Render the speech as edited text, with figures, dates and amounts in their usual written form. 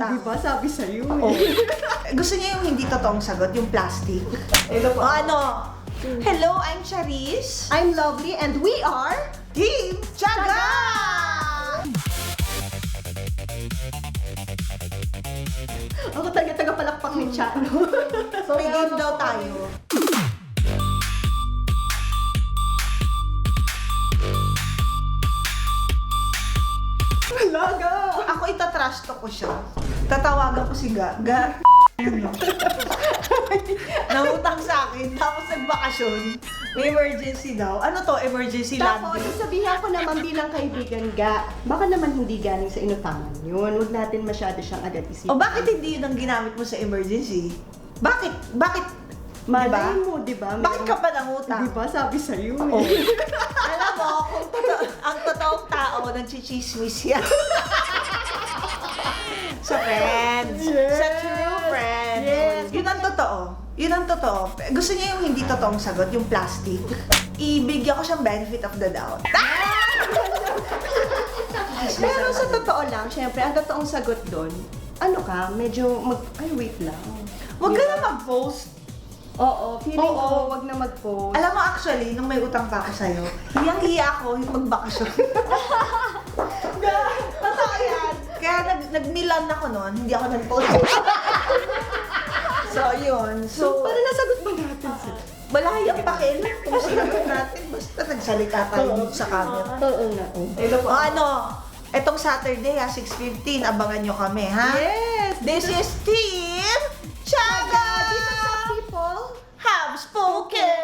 utang. Di ba sabi sa'yo Oh. eh. Gusto niya yung hindi totoong sagot, yung plastic. Hello po. O ano? Hello, I'm Charis. I'm Lovely and we are... Team Tiyaga! Ako taga-palakpak ni Chano. So, may game daw tayo. Talaga! Ako itatrash talk ko siya. Tatawagan ko si Ga. Nangutang sa akin, tapos nagbakasyon. May emergency daw. Ano to? Emergency Tapos, landing? sasabihan ko naman bilang kaibigan ga, baka naman hindi galing sa inutangan yun. Huwag natin masyado siyang agad isipin. O bakit hindi yun ang ginamit mo sa emergency? Bakit? Bakit? Malay mo, di ba? Bakit ka pa nangutang? Di ba sabi sa'yo Oh. eh. Alam mo, kung ang totoong tao, nagchichismis yan. Sa friends. Yes. Sa true friends. Yes. Yun ang totoo. Yun ang totoo. Gusto niya yung hindi totoong sagot, yung plastic. Ibigyan ko siyang benefit of the doubt. Pero sa totoo lang, syempre, ang totoong sagot doon, ano ka, medyo ay wait lang. Huwag ka Di ba? na mag-post. Oo, feeling Oo. ko, wag na mag-post. Alam mo actually, nung may utang pa ako sa'yo, hiyang-hiya ako yung magbakasyon. Totoo yan. Kaya nag-Milan ako noon, hindi ako nag-post. So, yun. So, para nasagot ba natin sila? Wala yung pakialam kung sinagot natin. Basta nagsalita tayo sa camera. Oo nga. O ano, etong Saturday 6:15, abangan nyo kami, ha? Yes! This is Team Tiyaga! Dito sa People Have spoken!